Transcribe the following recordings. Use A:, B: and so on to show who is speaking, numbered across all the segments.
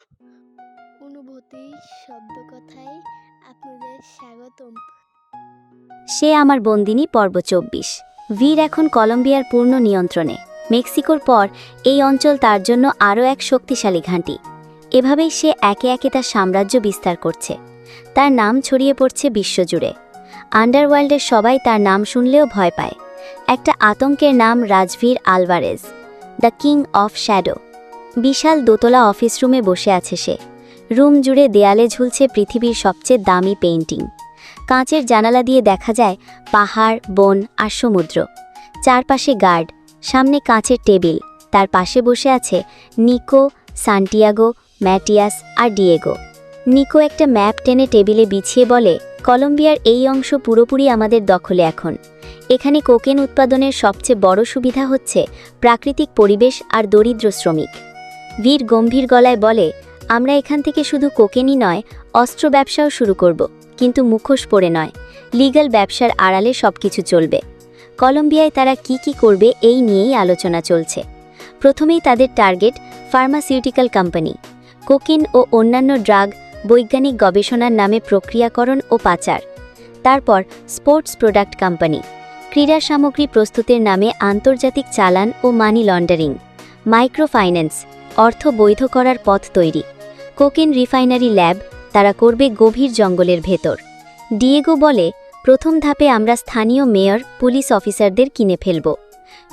A: অনুভূতি শব্দকথায় আপনাদের স্বাগতম।
B: সে আমার বন্দিনী পর্ব ২৪। ভির এখন কলম্বিয়ার পূর্ণ নিয়ন্ত্রণে। মেক্সিকোর পর এই অঞ্চল তার জন্য আরও এক শক্তিশালী ঘাঁটি। এভাবেই সে একে একে তার সাম্রাজ্য বিস্তার করছে। তার নাম ছড়িয়ে পড়ছে বিশ্বজুড়ে। আন্ডারওয়ার্ল্ডের সবাই তার নাম শুনলেও ভয় পায়। একটা আতঙ্কের নাম Rajveer Alvarez, the king of shadow. বিশাল দোতলা অফিস রুমে বসে আছে সে। রুম জুড়ে দেয়ালে ঝুলছে পৃথিবীর সবচেয়ে দামি পেইন্টিং। কাঁচের জানালা দিয়ে দেখা যায় পাহাড়, বন আর সমুদ্র। চারপাশে গার্ড, সামনে কাঁচের টেবিল, তার পাশে বসে আছে নিকো, সান্টিয়াগো, ম্যাটিয়াস আর ডিয়েগো। নিকো একটা ম্যাপ টেনে টেবিলে বিছিয়ে বলে, কলম্বিয়ার এই অংশ পুরোপুরি আমাদের দখলে এখন। এখানে কোকেন উৎপাদনের সবচেয়ে বড় সুবিধা হচ্ছে প্রাকৃতিক পরিবেশ আর দরিদ্র শ্রমিক। ভির গম্ভীর গলায় বলে, আমরা এখান থেকে শুধু কোকেনই নয়, অস্ত্র ব্যবসাও শুরু করব, কিন্তু মুখোশ পরে নয়। লিগ্যাল ব্যবসার আড়ালে সবকিছু চলবে। কলম্বিয়ায় তারা কি করবে এই নিয়েই আলোচনা চলছে। প্রথমেই তাদের টার্গেট ফার্মাসিউটিক্যাল কোম্পানি। কোকেন ও অন্যান্য ড্রাগ বৈজ্ঞানিক গবেষণার নামে প্রক্রিয়াকরণ ও পাচার। তারপর স্পোর্টস প্রোডাক্ট কোম্পানি, ক্রীড়া সামগ্রী প্রস্তুতের নামে আন্তর্জাতিক চালান ও মানি লন্ডারিং। মাইক্রো ফাইন্যান্স, অর্থ বৈধ করার পথ তৈরি। কোকেন রিফাইনারি ল্যাব, তারা করবে গভীর জঙ্গলের ভেতর। ডিয়েগো বলে, প্রথম ধাপে আমরা স্থানীয় মেয়র, পুলিশ অফিসারদের কিনে ফেলব।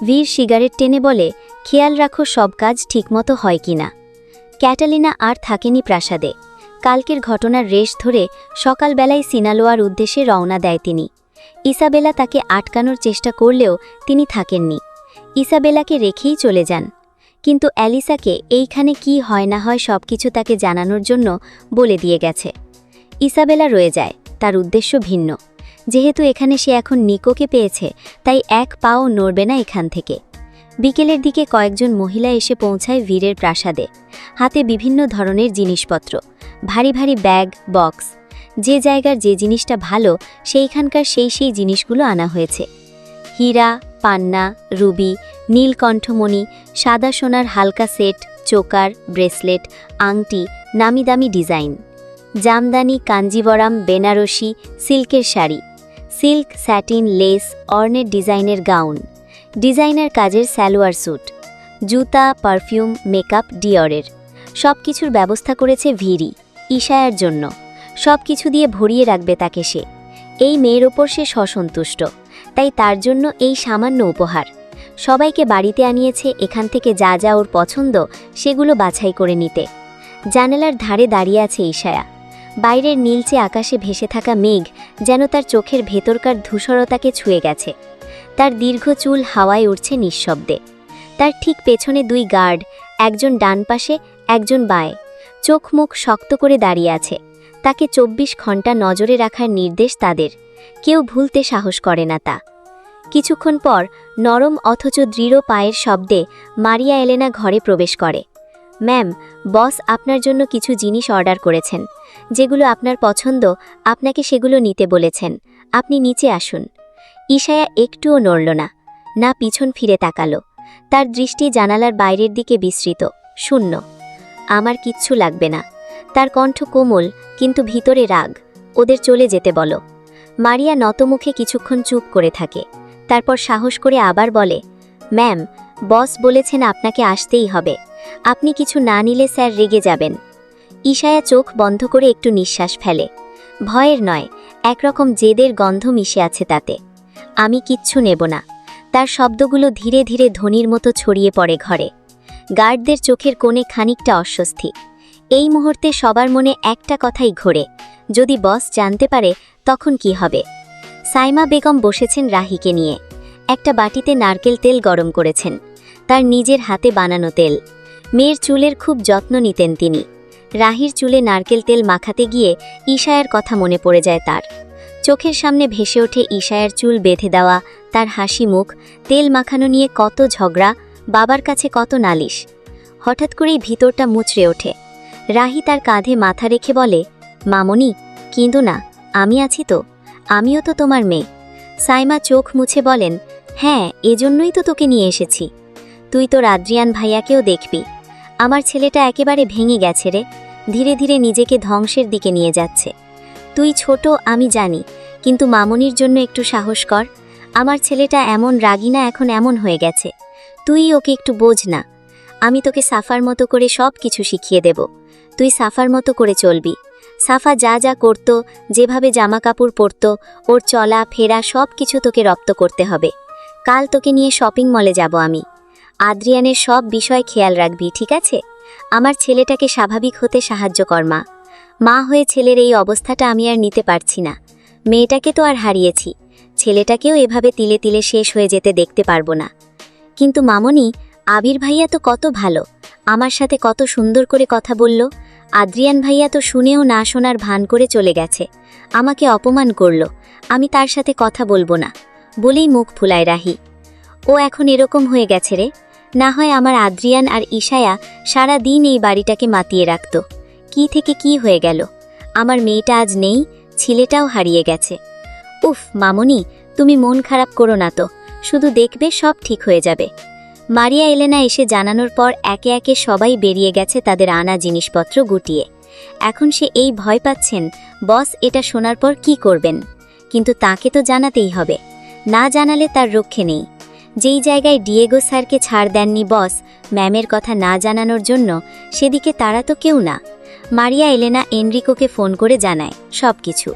B: ভির সিগারেট টেনে বলে, খেয়াল রাখো সব কাজ ঠিকমতো হয় কিনা। ক্যাটালিনা আর থাকেনি প্রাসাদে। কালকের ঘটনার রেশ ধরে সকালবেলায় সিনালোয়ার উদ্দেশ্যে রওনা দেয় তিনি। ইসাবেলা তাকে আটকানোর চেষ্টা করলেও তিনি থাকেননি। ইসাবেলাকে রেখেই চলে যান। কিন্তু অ্যালিসাকে এইখানে কি হয় না হয় সবকিছু তাকে জানানোর জন্য বলে দিয়ে গেছে। ইসাবেলা রয়ে যায়, তার উদ্দেশ্য ভিন্ন। যেহেতু এখানে সে এখন নিকোকে পেয়েছে, তাই এক পাও নড়বে না এখান থেকে। বিকেলের দিকে কয়েকজন মহিলা এসে পৌঁছায় ভিরের প্রাসাদে। হাতে বিভিন্ন ধরনের জিনিসপত্র, ভারী ভারী ব্যাগ, বক্স। যে জায়গার যে জিনিসটা ভালো সেইখানকার সেই জিনিসগুলো আনা হয়েছে। হীরা, পান্না, রুবি, নীলকণ্ঠমণি, সাদা সোনার হালকা সেট, চোকার, ব্রেসলেট, আংটি, নামি দামি ডিজাইন। জামদানি, কাঞ্জিবরাম, বেনারসি, সিল্কের শাড়ি, সিল্ক, স্যাটিন, লেস, অর্নেট ডিজাইনের গাউন, ডিজাইনার কাজের সালোয়ার স্যুট, জুতা, পারফিউম, মেকআপ ডিওরের। সব কিছুর ব্যবস্থা করেছে ভিরি, ইশায়ার জন্য। সব কিছু দিয়ে ভরিয়ে রাখবে তাকে সে। এই মেয়ের ওপর সে সসন্তুষ্ট, তাই তার জন্য এই সামান্য উপহার। সবাইকে বাড়িতে আনিয়েছে এখান থেকে যা যা ওর পছন্দ সেগুলো বাছাই করে নিতে। জানালার ধারে দাঁড়িয়ে আছে ইশায়া। বাইরের নীলচে আকাশে ভেসে থাকা মেঘ যেন তার চোখের ভেতরকার ধূসরতাকে ছুঁয়ে গেছে। তার দীর্ঘ চুল হাওয়ায় উড়ছে নিঃশব্দে। তার ঠিক পেছনে দুই গার্ড, একজন ডান পাশে, একজন বাঁয়ে। চোখ মুখ শক্ত করে দাঁড়িয়ে আছে। তাকে ২৪ ঘন্টা নজরে রাখার নির্দেশ তাদের। কেউ ভুলতে সাহস করে না তা। কিছুক্ষণ পর নরম অথচ দৃঢ় পায়ের শব্দে মারিয়া এলেনা ঘরে প্রবেশ করে। ম্যাম, বস আপনার জন্য কিছু জিনিস অর্ডার করেছেন। যেগুলো আপনার পছন্দ, আপনাকে সেগুলো নিতে বলেছেন। আপনি নিচে আসুন। ইশায়া একটুও নড়ল না, না পিছন ফিরে তাকালো। তার দৃষ্টি জানালার বাইরের দিকে বিস্তৃত, শূন্য। আমার কিচ্ছু লাগবে না। তার কণ্ঠ কোমল, কিন্তু ভিতরে রাগ। ওদের চলে যেতে বলো। মারিয়া নতমুখে কিছুক্ষণ চুপ করে থাকে। তারপর সাহস করে আবার বলে, ম্যাম, বস বলেছেন আপনাকে আসতেই হবে। আপনি কিছু না নিলে স্যার রেগে যাবেন। ইশায়া চোখ বন্ধ করে একটু নিঃশ্বাস ফেলে। ভয়ের নয়, একরকম জেদের গন্ধ মিশে আছে তাতে। আমি কিচ্ছু নেব না। তার শব্দগুলো ধীরে ধীরে ধ্বনির মতো ছড়িয়ে পড়ে ঘরে। গার্ডদের চোখের কোণে খানিকটা অস্বস্তি। এই মুহূর্তে সবার মনে একটা কথাই ঘোরে, যদি বস জানতে পারে তখন কি হবে। সাইমা বেগম বসেছেন রাহিকে নিয়ে। একটা বাটিতে নারকেল তেল গরম করেছেন, তার নিজের হাতে বানানো তেল। মেয়ের চুলের খুব যত্ন নিতেন তিনি। রাহির চুলে নারকেল তেল মাখাতে গিয়ে ইশায়ার কথা মনে পড়ে যায় তার। চোখের সামনে ভেসে ওঠে ইশায়ার চুল বেঁধে দেওয়া, তার হাসি মুখ, তেল মাখানো নিয়ে কত ঝগড়া, বাবার কাছে কত নালিশ। হঠাৎ করেই ভিতরটা মুচড়ে ওঠে। রাহি তার কাঁধে মাথা রেখে বলে, মামনি, কিন্তু না, আমি আছি তো, আমিও তো তোমার মেয়ে। সাইমা চোখ মুছে বলেন, হ্যাঁ, এজন্যই তো তোকে নিয়ে এসেছি। তুই তোর আদ্রিয়ান ভাইয়াকেও দেখবি। আমার ছেলেটা একেবারে ভেঙে গেছে রে, ধীরে ধীরে নিজেকে ধ্বংসের দিকে নিয়ে যাচ্ছে। তুই ছোট আমি জানি, কিন্তু মামনির জন্য একটু সাহস কর। আমার ছেলেটা এমন রাগিনা এখন এমন হয়ে গেছে, তুই ওকে একটু বোঝ না। আমি তোকে সাফার মতো করে সব কিছু শিখিয়ে দেব, তুই সাফার মতো করে চলবি। সাফা যা যা করত, যেভাবে জামা কাপড় পরত, ওর চলা ফেরা সব কিছু তোকে রপ্ত করতে হবে। কাল তোকে নিয়ে শপিং মলে যাব আমি। আদ্রিয়ানের সব বিষয় খেয়াল রাখবি, ঠিক আছে? আমার ছেলেটাকে স্বাভাবিক হতে সাহায্য কর মা। মা হয়ে ছেলের এই অবস্থাটা আমি আর নিতে পারছি না। মেয়েটাকে তো আর হারিয়েছি, ছেলেটাকেও এভাবে তিলে তিলে শেষ হয়ে যেতে দেখতে পারবো না। কিন্তু মামনি, আবির ভাইয়া তো কত ভালো, আমার সাথে কত সুন্দর করে কথা বলল। আদ্রিয়ান ভাইয়া তো শুনেও না শোনার ভান করে চলে গেছে, আমাকে অপমান করল। আমি তার সাথে কথা বলবো না বলেই মুখ ফুলায় রাহি। ও এখন এরকম হয়ে গেছে রে, না হয় আমার আদ্রিয়ান আর ইশায়া সারা দিন এই বাড়িটাকে মাতিয়ে রাখত। কি থেকে কি হয়ে গেল, আমার মেয়েটা আজ নেই, ছেলেটাও হারিয়ে গেছে। উফ মামনি, তুমি মন খারাপ করো না তো, শুধু দেখবে সব ঠিক হয়ে যাবে। মারিয়া এলেনা এসে জানানোর পর একে একে সবাই বেরিয়ে গেছে তাদের আনা জিনিসপত্র গুটিয়ে। এখন সে এই ভয় পাচ্ছেন বস এটা শোনার পর কি করবেন, কিন্তু তাকে তো জানাতেই হবে, না জানালে তার রক্ষে নেই। যেই জায়গায় ডিয়েগো স্যারকে ছাড় দেননি বস ম্যামের কথা না জানানোর জন্য, সেদিকে তারা তো কেউ না। মারিয়া এলেনা এনরিকোকে ফোন করে জানায় সব কিছু,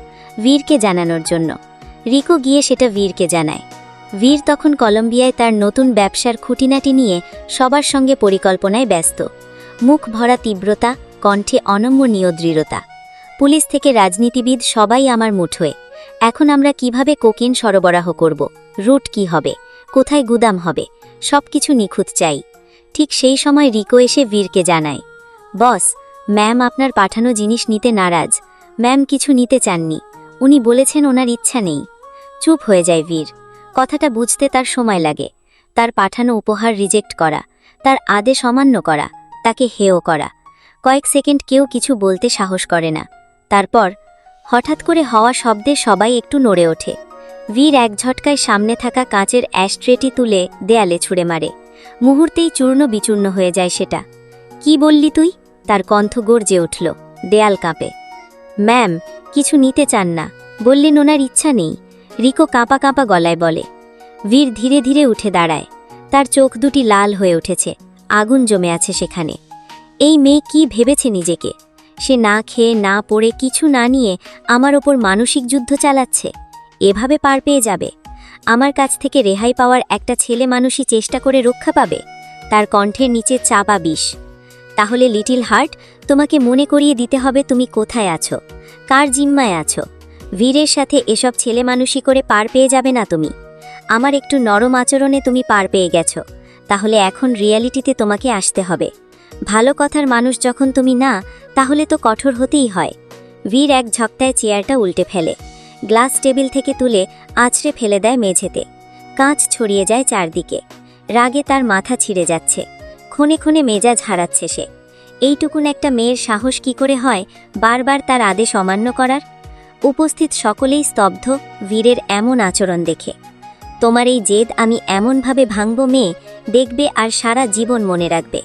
B: বীরকে জানানোর জন্য। রিকো গিয়ে সেটা বীরকে জানায়। বীর তখন কলম্বিয়ায় তার নতুন ব্যবসার খুঁটিনাটি নিয়ে সবার সঙ্গে পরিকল্পনায় ব্যস্ত। মুখ ভরা তীব্রতা, কণ্ঠে অনম্য দৃঢ়তা। পুলিশ থেকে রাজনীতিবিদ সবাই আমার মুঠোয়। এখন আমরা কিভাবে কোকিন সরবরাহ করব, রুট কি হবে, কোথায় গুদাম হবে, সব কিছু নিখুঁত চাই। ঠিক সেই সময় রিকো এসে বীরকে জানায়, বস ম্যাম আপনার পাঠানো জিনিস নিতে নারাজ। ম্যাম কিছু নিতে চাননি, উনি বলেছেন ওনার ইচ্ছা নেই। চুপ হয়ে যায় বীর। কথাটা বুঝতে তার সময় লাগে। তার পাঠানো উপহার রিজেক্ট করা, তার আদেশ অমান্য করা, তাকে হেয় করা। কয়েক সেকেন্ড কেউ কিছু বলতে সাহস করে না। তারপর হঠাৎ করে হওয়া শব্দে সবাই একটু নড়ে ওঠে। বীর এক ঝটকায় সামনে থাকা কাঁচের অ্যাশট্রেটি তুলে দেয়ালে ছুঁড়ে মারে। মুহূর্তেই চূর্ণ বিচূর্ণ হয়ে যায় সেটা। কি বললি তুই? তার কণ্ঠ গর্জে উঠল। দেয়াল কাঁপে। ম্যাম কিছু নিতে চান না, বললেন ওনার ইচ্ছা নেই, রিকো কাঁপা কাঁপা গলায় বলে। বীর ধীরে ধীরে উঠে দাঁড়ায়। তার চোখ দুটি লাল হয়ে উঠেছে, আগুন জমে আছে সেখানে। এই মেয়ে কি ভেবেছে নিজেকে? সে না খেয়ে না পড়ে কিছু না নিয়ে আমার ওপর মানসিক যুদ্ধ চালাচ্ছে। এভাবে পার পেয়ে যাবে? আমার কাছ থেকে রেহাই পাওয়ার একটা ছেলে মানুষই চেষ্টা করে রক্ষা পাবে? তার কণ্ঠের নিচে চাপা বিষ। তাহলে লিটিল হার্ট, তোমাকে মনে করিয়ে দিতে হবে তুমি কোথায় আছো, কার জিম্মায় আছো। বীরের সাথে এসব ছেলে মানুষই করে পার পেয়ে যাবে না তুমি। আমার একটু নরম আচরণে তুমি পার পেয়ে গেছো, তাহলে এখন রিয়ালিটিতে তোমাকে আসতে হবে। ভালো কথার মানুষ যখন তুমি না, তাহলে তো কঠোর হতেই হয়। বীর এক ঝক্টায় চেয়ারটা উল্টে ফেলে, গ্লাস টেবিল থেকে তুলে আছড়ে ফেলে দেয় মেঝেতে। কাঁচ ছড়িয়ে যায় চারদিকে। রাগে তার মাথা ছিঁড়ে যাচ্ছে, ক্ষণে ক্ষণে মেজাজ হারাচ্ছে সে। এইটুকুন একটা মেয়ের সাহস কি করে হয় বারবার তার আদেশ অমান্য করার? উপস্থিত সকলেই স্তব্ধ বীরের এমন আচরণ দেখে। তোমার এই জেদ আমি এমনভাবে ভাঙব মেয়ে, দেখবে আর সারা জীবন মনে রাখবে।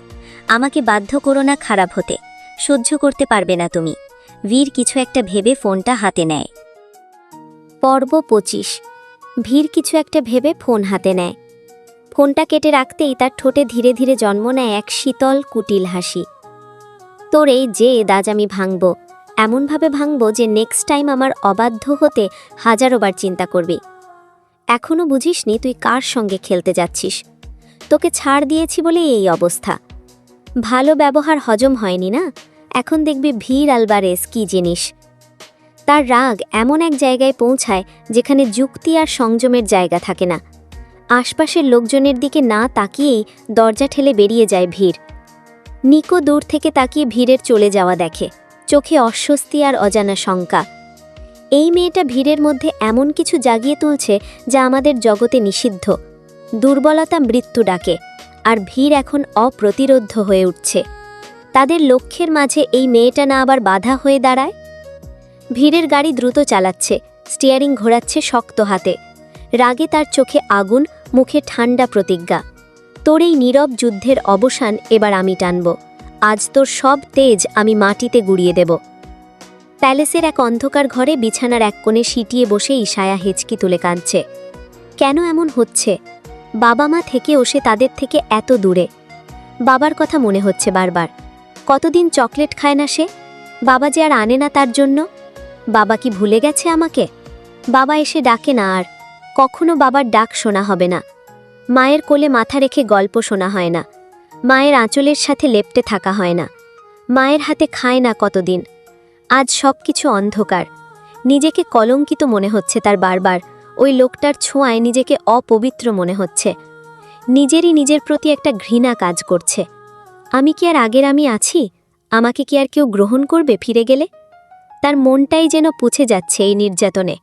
B: আমাকে বাধ্য করো না খারাপ হতে, সহ্য করতে পারবে না তুমি। বীর কিছু একটা ভেবে ফোনটা হাতে নেয়। পর্ব 25। ভীর কিছু একটা ভেবে ফোন হাতে নেয়। ফোনটা কেটে রাখতেই তার ঠোঁটে ধীরে ধীরে জন্ম নেয় এক শীতল কুটিল হাসি। তোর এই জেদ আজ আমি ভাঙব, এমনভাবে ভাঙব যে নেক্সট টাইম আমার অবাধ্য হতে হাজারোবার চিন্তা করবি। এখনও বুঝিসনি তুই কার সঙ্গে খেলতে যাচ্ছিস। তোকে ছাড় দিয়েছি বলে এই অবস্থা। ভালো ব্যবহার হজম হয়নি না, এখন দেখবি ভীর আলবারেজ কি জিনিস। তার রাগ এমন এক জায়গায় পৌঁছায় যেখানে যুক্তি আর সংযমের জায়গা থাকে না। আশপাশের লোকজনের দিকে না তাকিয়েই দরজা ঠেলে বেরিয়ে যায় ভীর। নিকো দূর থেকে তাকিয়ে ভীরের চলে যাওয়া দেখে, চোখে অস্বস্তি আর অজানা শঙ্কা। এই মেয়েটা ভীরের মধ্যে এমন কিছু জাগিয়ে তুলছে যা আমাদের জগতে নিষিদ্ধ। দুর্বলতা মৃত্যু ডাকে, আর ভীর এখন অপ্রতিরোধ্য হয়ে উঠছে। তাদের লক্ষ্যের মাঝে এই মেয়েটা না আবার বাধা হয়ে দাঁড়ায়? ভীরের গাড়ি দ্রুত চালাচ্ছে, স্টিয়ারিং ঘোরাচ্ছে শক্ত হাতে। রাগে তার চোখে আগুন, মুখে ঠান্ডা প্রতিজ্ঞা। তোর এই নীরব যুদ্ধের অবসান এবার আমি টানব। আজ তোর সব তেজ আমি মাটিতে গুড়িয়ে দেব। প্যালেসের এক অন্ধকার ঘরে বিছানার এক কোণে সিটিয়ে বসে ইশায়া হেঁচকি তুলে কাঁদছে। কেন এমন হচ্ছে? বাবা মা থেকেও সে তাদের থেকে এত দূরে। বাবার কথা মনে হচ্ছে বারবার। কতদিন চকলেট খায় না সে? বাবা যে আর আনে না তার জন্য। বাবা কি ভুলে গেছে আমাকে? বাবা এসে ডাকে না আর। কখনো বাবার ডাক শোনা হবে না। মায়ের কোলে মাথা রেখে গল্প শোনা হয় না। মায়ের আঁচলের সাথে লেপ্টে থাকা হয় না। মায়ের হাতে খায় না কতদিন। আজ সব কিছু অন্ধকার। নিজেকে কলঙ্কিত মনে হচ্ছে তার বারবার। ওই লোকটার ছোঁয়ায় নিজেকে অপবিত্র মনে হচ্ছে। নিজেরই নিজের প্রতি একটা ঘৃণা কাজ করছে। আমি কি আর আগের আমি আছি? আমাকে কি আর কেউ গ্রহণ করবে ফিরে গেলে? তার মনটাই যেন পুছে যাচ্ছে এই নির্যাতনে।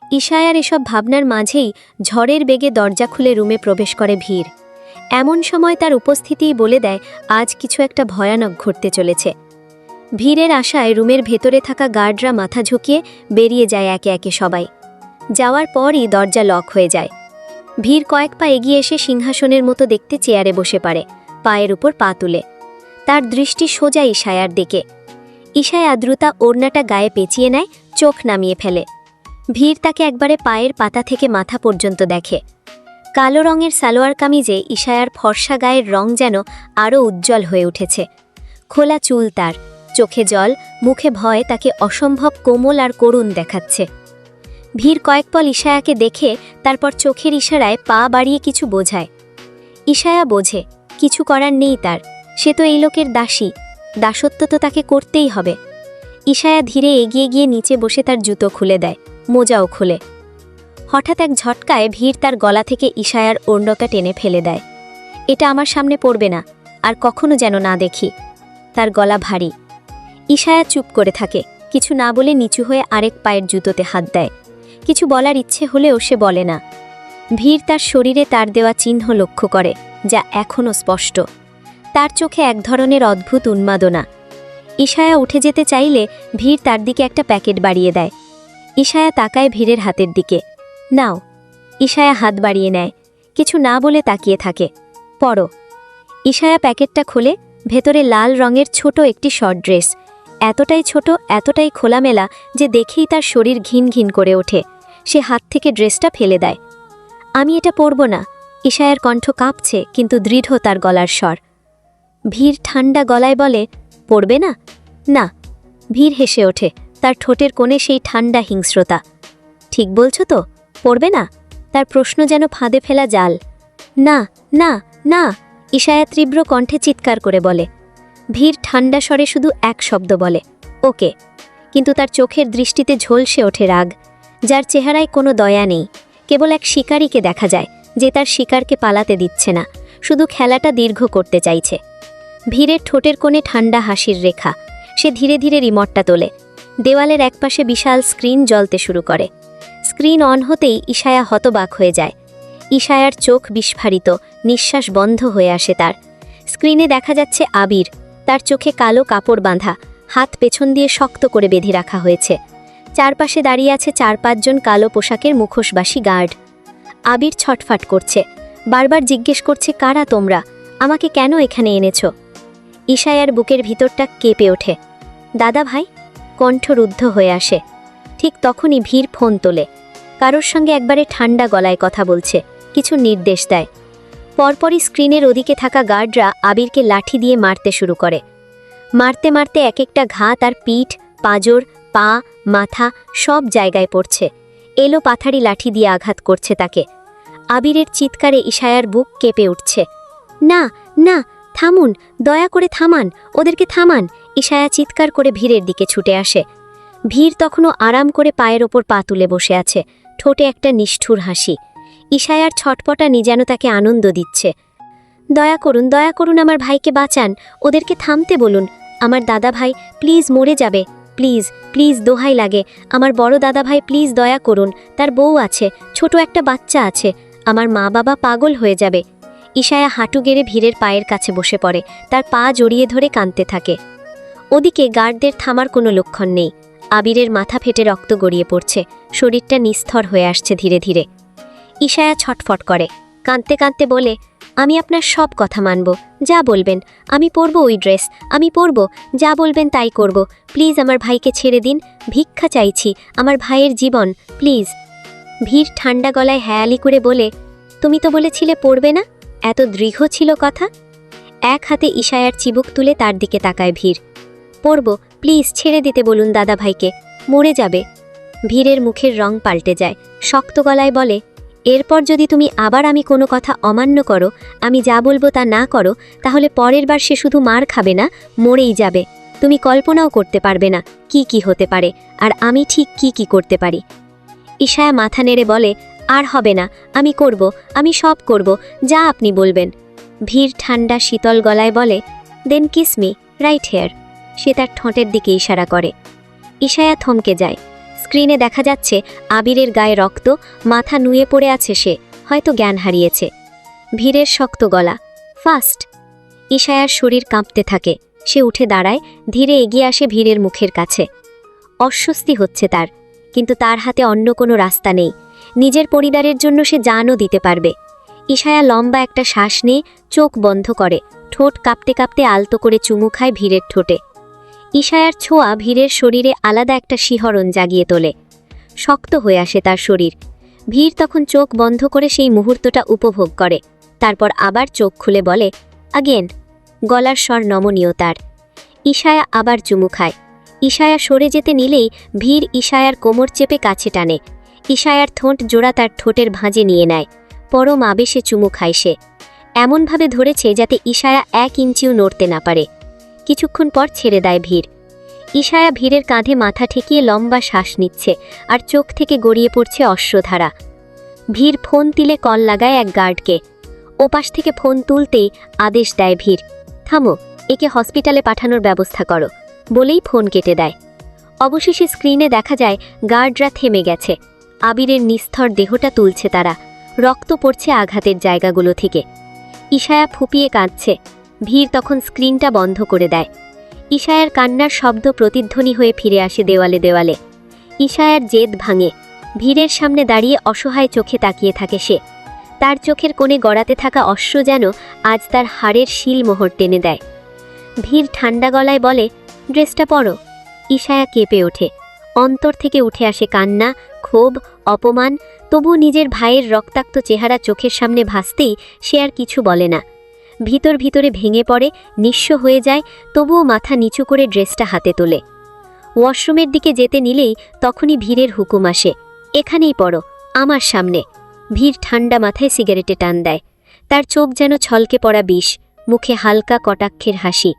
B: ইশায়ার এসব ভাবনার মাঝেই ঝড়ের বেগে দরজা খুলে রুমে প্রবেশ করে ভিড়। এমন সময় তার উপস্থিতিই বলে দেয় আজ কিছু একটা ভয়ানক ঘটতে চলেছে। ভিড়ের আশায় রুমের ভেতরে থাকা গার্ডরা মাথা ঝুঁকিয়ে বেরিয়ে যায় একে একে সবাই। যাওয়ার পরই দরজা লক হয়ে যায়। ভিড় কয়েক পা এগিয়ে এসে সিংহাসনের মতো দেখতে চেয়ারে বসে পড়ে, পায়ের উপর পা তুলে। তার দৃষ্টি সোজা ইশায়ার দিকে। ইশায়া দ্রুতা ওড়নাটা গায়ে পেঁচিয়ে নেয়, চোখ নামিয়ে ফেলে। ভিড় তাকে একবারে পায়ের পাতা থেকে মাথা পর্যন্ত দেখে। কালো রঙের সালোয়ার কামিজে ইশায়ার ফর্সা গায়ের রং যেন আরও উজ্জ্বল হয়ে উঠেছে। খোলা চুল তার, চোখে জল, মুখে ভয় তাকে অসম্ভব কোমল আর করুণ দেখাচ্ছে। ভিড় কয়েক পল ইশায়াকে দেখে তারপর চোখের ইশারায় পা বাড়িয়ে কিছু বোঝায়। ইশায়া বোঝে কিছু করার নেই তার। সে তো এই লোকের দাসী, দাসত্ব তো তাকে করতেই হবে। ইশায়া ধীরে এগিয়ে গিয়ে নিচে বসে তার জুতো খুলে দেয়, মোজাও খুলে। হঠাৎ এক ঝটকায় ভিড় তার গলা থেকে ইশায়ার ওড়নাটা টেনে ফেলে দেয়। এটা আমার সামনে পড়বে না, আর কখনো যেন না দেখি। তার গলা ভারী। ইশায়া চুপ করে থাকে, কিছু না বলে নিচু হয়ে আরেক পায়ের জুতোতে হাত দেয়। কিছু বলার ইচ্ছে হলেও সে বলে না। ভিড় তার শরীরে তার দেওয়া চিহ্ন লক্ষ্য করে, যা এখনও স্পষ্ট। তার চোখে এক ধরনের অদ্ভুত উন্মাদনা। ইশায়া উঠে যেতে চাইলে ভিড় তার দিকে একটা প্যাকেট বাড়িয়ে দেয়। ইশায়া তাকায় ভিড়ের হাতের দিকে। নাও। ইশায়া হাত বাড়িয়ে নেয়, কিছু না বলে তাকিয়ে থাকে। পড়ো। ইশায়া প্যাকেটটা খুলে, ভেতরে লাল রঙের ছোট একটি শর্ট ড্রেস। এতটাই ছোট, এতটাই খোলামেলা যে দেখেই তার শরীর ঘিন ঘিন করে ওঠে। সে হাত থেকে ড্রেসটা ফেলে দেয়। আমি এটা পরব না। ইশায়ার কণ্ঠ কাঁপছে, কিন্তু দৃঢ় তার গলার স্বর। ভিড় ঠান্ডা গলায় বলে, পড়বে না? না। ভিড় হেসে ওঠে, তার ঠোঁটের কোণে সেই ঠান্ডা হিংস্রতা। ঠিক বলছো তো? পড়বে না? তার প্রশ্ন যেন ফাঁদে ফেলা জাল। না, না, না, ইশায়া তীব্র কণ্ঠে চিৎকার করে বলে। ভিড় ঠান্ডা স্বরে শুধু এক শব্দ বলে, ওকে। কিন্তু তার চোখের দৃষ্টিতে ঝলসে ওঠে রাগ, যার চেহারায় কোনো দয়া নেই। কেবল এক শিকারীকে দেখা যায়, যে তার শিকারকে পালাতে দিচ্ছে না, শুধু খেলাটা দীর্ঘ করতে চাইছে। ভিড়ের ঠোঁটের কোণে ঠান্ডা হাসির রেখা। সে ধীরে ধীরে রিমোটটা তোলে। দেওয়ালের একপাশে বিশাল স্ক্রিন জ্বলতে শুরু করে। স্ক্রিন অন হতেই ইশায়া হতবাক হয়ে যায়। ইশায়ার চোখ বিস্ফারিত, নিঃশ্বাস বন্ধ হয়ে আসে তার। স্ক্রিনে দেখা যাচ্ছে আবির। তার চোখে কালো কাপড় বাঁধা, হাত পেছন দিয়ে শক্ত করে বেঁধে রাখা হয়েছে। চারপাশে দাঁড়িয়ে আছে 4-5 জন কালো পোশাকের মুখোশবাসী গার্ড। আবির ছটফাট করছে, বারবার জিজ্ঞেস করছে, কারা তোমরা? আমাকে কেন এখানে এনেছ? ইশায়ার বুকের ভিতরটা কেঁপে ওঠে। দাদা ভাই? কণ্ঠ রুদ্ধ হয়ে আসে। ঠিক তখনই ভিড় ফোন তোলে। কারোর সঙ্গে একবারে ঠান্ডা গলায় কথা বলছে, কিছু নির্দেশ দেয়। পরপরই স্ক্রিনের ওদিকে থাকা গার্ডরা আবিরকে লাঠি দিয়ে মারতে শুরু করে। মারতে মারতে এক একটা ঘা তার পিঠ, পাঁজর, পা, মাথা সব জায়গায় পড়ছে। এলো পাথারি লাঠি দিয়ে আঘাত করছে তাকে। আবিরের চিৎকারে ইশায়ার বুক কেঁপে উঠছে। না, না, থামুন, দয়া করে থামান, ওদেরকে থামান। ইশায়া চিৎকার করে ভিড়ের দিকে ছুটে আসে। ভিড় তখনও আরাম করে পায়ের ওপর পা তুলে বসে আছে, ঠোঁটে একটা নিষ্ঠুর হাসি। ইশায়ার ছটপটানি যেন তাকে আনন্দ দিচ্ছে। দয়া করুন, আমার ভাইকে বাঁচান, ওদেরকে থামতে বলুন। আমার দাদা ভাই প্লিজ মরে যাবে, প্লিজ, প্লিজ, দোহাই লাগে। আমার বড় দাদা ভাই প্লিজ দয়া করুন, তার বউ আছে, ছোট একটা বাচ্চা আছে, আমার মা বাবা পাগল হয়ে যাবে। ইশায়া হাঁটু গেড়ে ভিড়ের পায়ের কাছে বসে পড়ে, তার পা জড়িয়ে ধরে কাঁদতে থাকে। ওদিকে গার্ডদের থামার কোনো লক্ষণ নেই। আবিরের মাথা ফেটে রক্ত গড়িয়ে পড়ছে, শরীরটা নিস্তর হয়ে আসছে ধীরে ধীরে। ইশায়া ছটফট করে, কাঁদতে কাঁদতে বলে, আমি আপনার সব কথা মানব, যা বলবেন। আমি পরব ওই ড্রেস, আমি পরব, যা বলবেন তাই করব। প্লিজ আমার ভাইকে ছেড়ে দিন, ভিক্ষা চাইছি, আমার ভাইয়ের জীবন, প্লিজ। ভীর ঠান্ডা গলায় হ্যায়ালি করে বলে, তুমি তো বলেছিলে পড়বে না, এত দৃঢ় ছিল কথা। এক হাতে ইশায়ার চিবুক তুলে তার দিকে তাকায় ভীর। পড়ব, প্লিজ ছেড়ে দিতে বলুন দাদা ভাইকে, মরে যাবে। ভীরের মুখের রং পাল্টে যায়, শক্ত গলায় বলে, এরপর যদি তুমি আবার আমি কোনো কথা অমান্য করো, আমি যা বলবো তা না করো, তাহলে পরের বার সে শুধু মার খাবে না, মরেই যাবে। তুমি কল্পনাও করতে পারবে না কি কি হতে পারে, আর আমি ঠিক কি কি করতে পারি। ইশায়া মাথা নেড়ে বলে, আর হবে না, আমি করব, আমি সব করব, যা আপনি বলবেন। ভীর ঠান্ডা শীতল গলায় বলে, দেন কিস মি রাইট হেয়ার। সে তার ঠোঁটের দিকে ইশারা করে। ইশায়া থমকে যায়। স্ক্রিনে দেখা যাচ্ছে আবিরের গায়ে রক্ত, মাথা নুয়ে পড়ে আছে সে, হয়তো জ্ঞান হারিয়েছে। ভীরের শক্ত গলা, ফাস্ট। ইশায়ার শরীর কাঁপতে থাকে। সে উঠে দাঁড়ায়, ধীরে এগিয়ে আসে ভীরের মুখের কাছে। অস্বস্তি হচ্ছে তার, কিন্তু তার হাতে অন্য কোনো রাস্তা নেই। নিজের পরিবারের জন্য সে জানও দিতে পারবে। ইশায়া লম্বা একটা শ্বাস নিয়ে চোখ বন্ধ করে, ঠোঁট কাঁপতে কাঁপতে আলতো করে চুমু খায় ভীরের ঠোঁটে। ইশায়ার ছোঁয়া ভীরের শরীরে আলাদা একটা শিহরণ জাগিয়ে তোলে। শক্ত হয়ে আসে তার শরীর। ভীর তখন চোখ বন্ধ করে সেই মুহূর্তটা উপভোগ করে, তারপর আবার চোখ খুলে বলে, আগেন। গলার স্বর নমনীয় তার। ইশায়া আবার চুমু খায়। ইশায়া সরে যেতে নিলেই ভীর ইশায়ার কোমর চেপে কাছে টানে। ইশায়ার ঠোঁট জোড়া তার ঠোঁটের ভাঁজে নিয়ে নেয়। পরম আবেশে চুমু খায় সে, এমনভাবে ধরেছে যাতে ইশায়া 1 ইঞ্চিও নড়তে না পারে। কিছুক্ষণ পর ছেড়ে দেয় ভীর। ইশায়া ভীরের কাঁধে মাথা ঠেকিয়ে লম্বা শ্বাস নিচ্ছে, আর চোখ থেকে গড়িয়ে পড়ছে অশ্রুধারা। ভীর ফোন তিলে কল লাগায় এক গার্ডকে। ওপাশ থেকে ফোন তুলতেই আদেশ দেয় ভীর, থামো, একে হসপিটালে পাঠানোর ব্যবস্থা করো, বলেই ফোন কেটে দেয়। অবশেষে স্ক্রিনে দেখা যায় গার্ডরা থেমে গেছে। আবিরের নিস্থর দেহটা তুলছে তারা, রক্ত পড়ছে আঘাতের জায়গাগুলো থেকে। ইশায়া ফুপিয়ে কাঁদছে। ভীর তখন স্ক্রিনটা বন্ধ করে দেয়। ইশায়ার কান্নার শব্দ প্রতিধ্বনি হয়ে ফিরে আসে দেওয়ালে দেওয়ালে। ইশায়ার জেদ ভাঙে। ভীরের সামনে দাঁড়িয়ে অসহায় চোখে তাকিয়ে থাকে সে। তার চোখের কোণে গড়াতে থাকা অশ্রু যেন আজ তার হাড়ের শিলমোহর টেনে দেয়। ভীর ঠান্ডা গলায় বলে, ড্রেসটা পরো। ইশায়া কেঁপে ওঠে। অন্তর থেকে উঠে আসে কান্না, ক্ষোভ, অপমান। তবু নিজের ভাইয়ের রক্তাক্ত চেহারা চোখের সামনে ভাসতেই সে আর কিছু বলে না। ভিতর ভিতরে ভেঙে পড়ে, নিঃস্ব হয়ে যায়, তবুও মাথা নিচু করে ড্রেসটা হাতে তোলে। ওয়াশরুমের দিকে যেতে নিলেই তখনই ভীরের হুকুম আসে, এখানেই পড়ো, আমার সামনে। ভীর ঠান্ডা মাথায় সিগারেটে টান দেয়। তার চোখ যেন ছলকে পড়া বিষ, মুখে হালকা কটাক্ষের হাসি।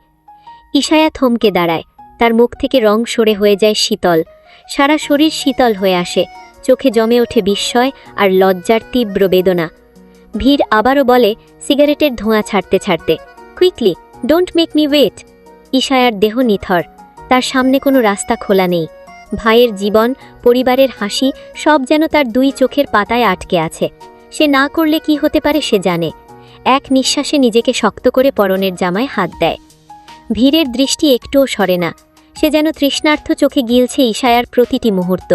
B: ইশায়া থমকে দাঁড়ায়। তার মুখ থেকে রং সরে হয়ে যায় শীতল, সারা শরীর শীতল হয়ে আসে, চোখে জমে ওঠে বিস্ময় আর লজ্জার তীব্র বেদনা। ভীর আবারও বলে, সিগারেটের ধোঁয়া ছাড়তে ছাড়তে, quickly, don't make me wait. ইশায়ার দেহ নিথর, তার সামনে কোনো রাস্তা খোলা নেই। ভাইয়ের জীবন, পরিবারের হাসি, সব যেন তার 2 চোখের পাতায় আটকে আছে। সে না করলে কি হতে পারে সে জানে। এক নিঃশ্বাসে নিজেকে শক্ত করে পরনের জামায় হাত দেয়। ভীরের দৃষ্টি একটুও সরে না। সে যেন তৃষ্ণার্থ চোখে গিলছে ইশায়ার প্রতিটি মুহূর্ত।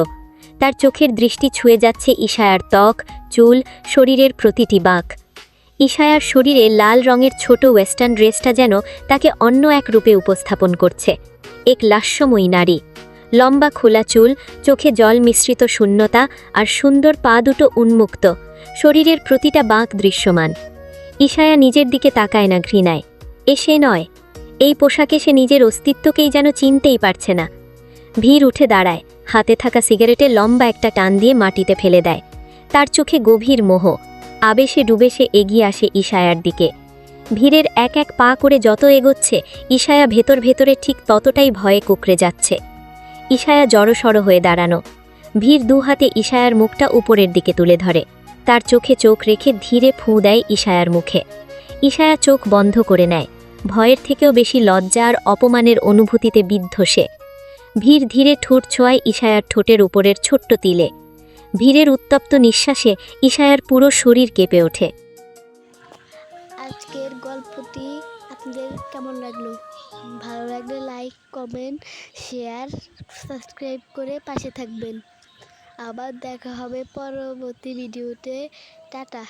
B: তার চোখের দৃষ্টি ছুঁয়ে যাচ্ছে ইশায়ার ত্বক, চুল, শরীরের প্রতিটি বাঁক। ইশায়ার শরীরে লাল রঙের ছোট ওয়েস্টার্ন ড্রেসটা যেন তাকে অন্য এক রূপে উপস্থাপন করছে, এক লাস্যময়ী নারী। লম্বা খোলা চুল, চোখে জল মিশ্রিত শূন্যতা, আর সুন্দর পা দুটো উন্মুক্ত, শরীরের প্রতিটা বাঁক দৃশ্যমান। ইশায়া নিজের দিকে তাকায় না ঘৃণায়। সে নয়, এই পোশাকে সে নিজের অস্তিত্বকেই যেন চিনতেই পারছে না। ভীর উঠে দাঁড়ায়, হাতে থাকা সিগারেটে লম্বা একটা টান দিয়ে মাটিতে ফেলে দেয়। তার চোখে গভীর মোহ, আবেশে ডুবে সে এগিয়ে আসে ইশায়ার দিকে। ভীরের এক এক পা করে যত এগোচ্ছে, ইশায়া ভেতর ভেতরে ঠিক ততটাই ভয়ে কুঁকড়ে যাচ্ছে। ইশায়া জড়সড় হয়ে দাঁড়ানো। ভীর 2 হাতে ইশায়ার মুখটা উপরের দিকে তুলে ধরে। তার চোখে চোখ রেখে ধীরে ফুঁ দেয় ইশায়ার মুখে। ইশায়া চোখ বন্ধ করে নেয়। ভয়ের থেকেও বেশি লজ্জা আর অপমানের অনুভূতিতে বিদ্ধ সে। ভীর ধীরে ঠোঁট ছোঁয়ায় ইশায়ার ঠোঁটের উপরের ছোট্ট তিলে। ভীরের উত্তপ্ত নিঃশ্বাসে ইশায়ার পুরো শরীর কেঁপে ওঠে।
A: আজকের গল্পটি আপনাদের কেমন লাগলো? ভালো লাগলে লাইক, কমেন্ট, শেয়ার, সাবস্ক্রাইব করে পাশে থাকবেন। আবার দেখা হবে পরবর্তী ভিডিওতে। টাটা।